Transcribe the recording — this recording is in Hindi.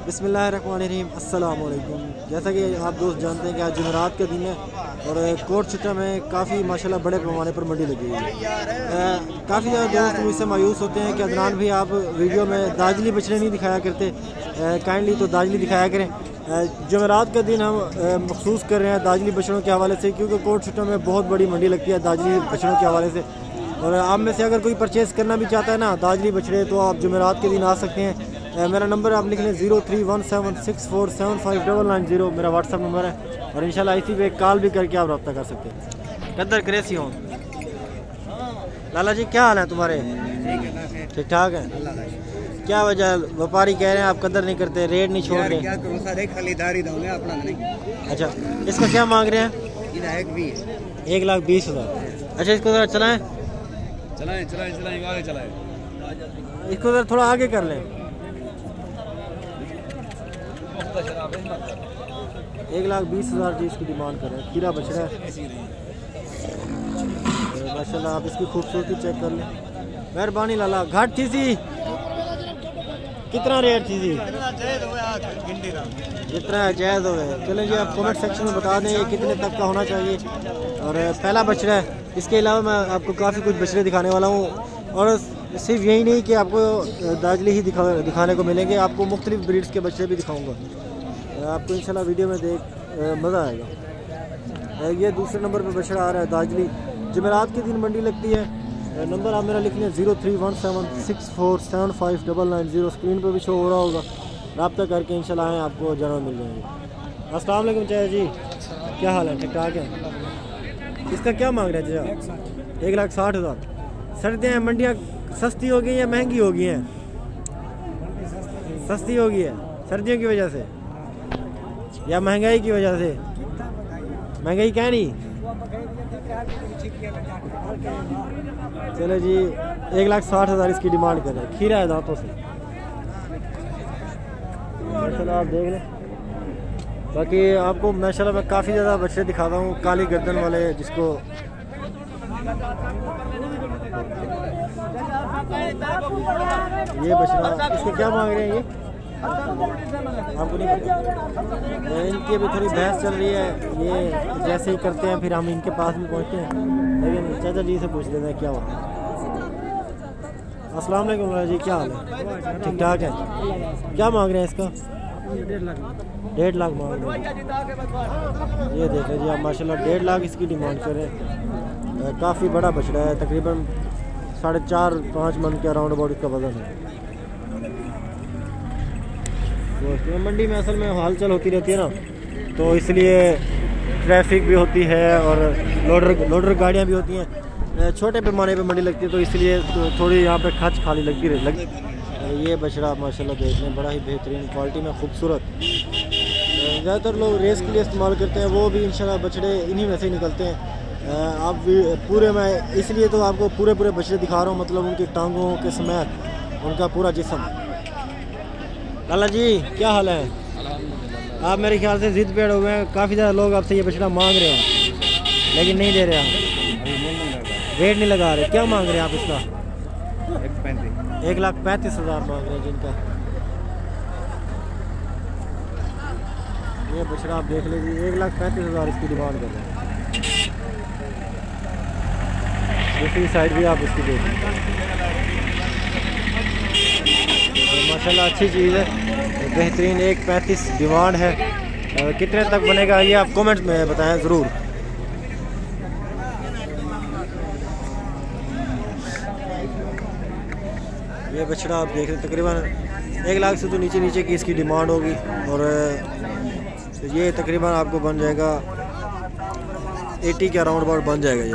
बिस्मिल्लाहिर्रहमानिर्रहीम अस्सलाम वालेकुम। जैसा कि आप दोस्त जानते हैं कि आज जुमेरात का दिन है और कोट छिट्टा में काफ़ी माशाल्लाह बड़े पैमाने पर मंडी लगी हुई है। काफ़ी ज़्यादा दोस्त मुझसे मायूस होते हैं कि अदनान भाई आप वीडियो में दाजली बछड़े नहीं दिखाया करते, काइंडली तो दाजली दिखाया करें। जुमेरात का दिन हम मखसूस कर रहे हैं दाजली बछड़ों के हवाले से, क्योंकि कोट छिट्टा में बहुत बड़ी मंडी लगती है दाजली बछड़ों के हवाले से। और आप में से अगर कोई परचेज़ करना भी चाहता है ना दाजली बछड़े, तो आप जुमेरात के दिन आ सकते हैं। मेरा नंबर आप लिख लें 031764759990 मेरा व्हाट्सअप नंबर है और इंशाल्लाह इसी पे कॉल भी करके आप रब्ता कर सकते हैं। कदर क्रेसी हो लाला जी, क्या हाल है तुम्हारे? ठीक ठाक है। क्या वजह व्यापारी कह रहे हैं आप कदर नहीं करते, रेट नहीं छोड़ रहे? अच्छा, इसका क्या मांग रहे हैं? 1,20,000। अच्छा, इसको जरा चलाएं इसको जरा थोड़ा आगे कर लें। 1,20,000 जी इसकी डिमांड कर रहे हैं। खीरा बछड़ा है माशाल्लाह, आप इसकी खूबसूरती चेक कर लें। मेहरबानी लाला। घाट थी सी कितना रेट थी सी? जितना जायज़ हो गए। चलें जी, आप कमेंट सेक्शन में बता दें ये कितने तक का होना चाहिए। और पहला बछड़ा है। इसके अलावा मैं आपको काफ़ी कुछ बछड़े दिखाने वाला हूँ और सिर्फ यही नहीं कि आपको दाजली ही दिखाने को मिलेंगे, आपको मुख्तलिफ ब्रीड्स के बच्चे भी दिखाऊंगा। आपको इंशाल्लाह वीडियो में देख मज़ा आएगा। ये दूसरे नंबर पर बछड़ा आ रहा है दाजली। जुमेरात के दिन मंडी लगती है। नंबर आप मेरा लिख लें 031764759990। स्क्रीन पर भी शो हो रहा होगा, रब्ता करके इंशाल्लाह आएँ, आपको जानवर मिल जाएंगे। अस्सलाम वालेकुम चाचा जी, क्या हाल है? ठीक ठाक है। इसका क्या मांग रहे हैं चाचा? 1,60,000। सर्दियाँ मंडियाँ सस्ती हो गई या महंगी हो गई हैं? सस्ती हो गई है सर्दियों की वजह से या महंगाई की वजह से? महंगाई क्या नहीं। चलो जी, 1,60,000 इसकी डिमांड कर रहे हैं। खीरा है दांतों से। माशाल्लाह आप देख लें। बाकी आपको माशाल्लाह मैं काफ़ी ज़्यादा बच्चे दिखाता हूँ काली गर्दन वाले, जिसको ये बछड़ा। इसके क्या मांग रहे हैं ये? आपको नहीं पता? इनकी अभी थोड़ी बहस चल रही है। ये जैसे ही करते हैं फिर हम इनके पास भी पहुंचते हैं, लेकिन चाचा जी से पूछ लेते हैं क्या हुआ। अस्सलाम वालेकुम जी, क्या हाल है? ठीक ठाक है। क्या मांग रहे हैं इसका? 1.5 लाख मांग रहे हैं। ये देख लीजिए आप माशाल्लाह 1.5 लाख इसकी डिमांड कर रहे हैं। काफ़ी बड़ा बछड़ा है, तकरीबन 4.5-5 मन के अराउंड अबाउट इसका वजन है। तो मंडी में असल में हलचल होती रहती है ना, तो इसलिए ट्रैफिक भी होती है और लोडर गाड़ियाँ भी होती हैं। छोटे पैमाने पे मंडी लगती है, तो इसलिए थोड़ी यहाँ पे खच खाली लगती रहती। ये बछड़ा माशाल्लाह देखने बड़ा ही बेहतरीन क्वालिटी में खूबसूरत। ज़्यादातर लोग रेस के लिए इस्तेमाल करते हैं, वो भी इंशाल्लाह बछड़े इन्हीं में से ही निकलते हैं। आप पूरे मैं इसलिए तो आपको पूरे बछड़े दिखा रहा हूँ, मतलब उनकी टांगों के समेत उनका पूरा जिस्म। लाला जी, क्या हाल है? आप मेरे ख्याल से ज़िद पेड़ हो गए हैं। काफ़ी ज़्यादा लोग आपसे ये बछड़ा मांग रहे हैं लेकिन नहीं दे रहे आप, रेट नहीं लगा रहे। क्या मांग रहे हैं आप इसका? 1,35,000 मांग रहे हैं जिनका। ये बछड़ा आप देख लीजिए, 1,35,000 इसकी डिमांड कर रहे हैं। दूसरी साइड भी आप इसकी देख लीजिए। माशाल्लाह अच्छी चीज़ है, बेहतरीन। 1,35,000 डिमांड है। कितने तक बनेगा ये आप कमेंट में बताएं ज़रूर। ये बछड़ा आप देख रहे हैं, तकरीबन 1 लाख से तो नीचे की इसकी डिमांड होगी और ये तकरीबन आपको बन जाएगा 80 के अराउंड अबाउट बन जाएगा ये।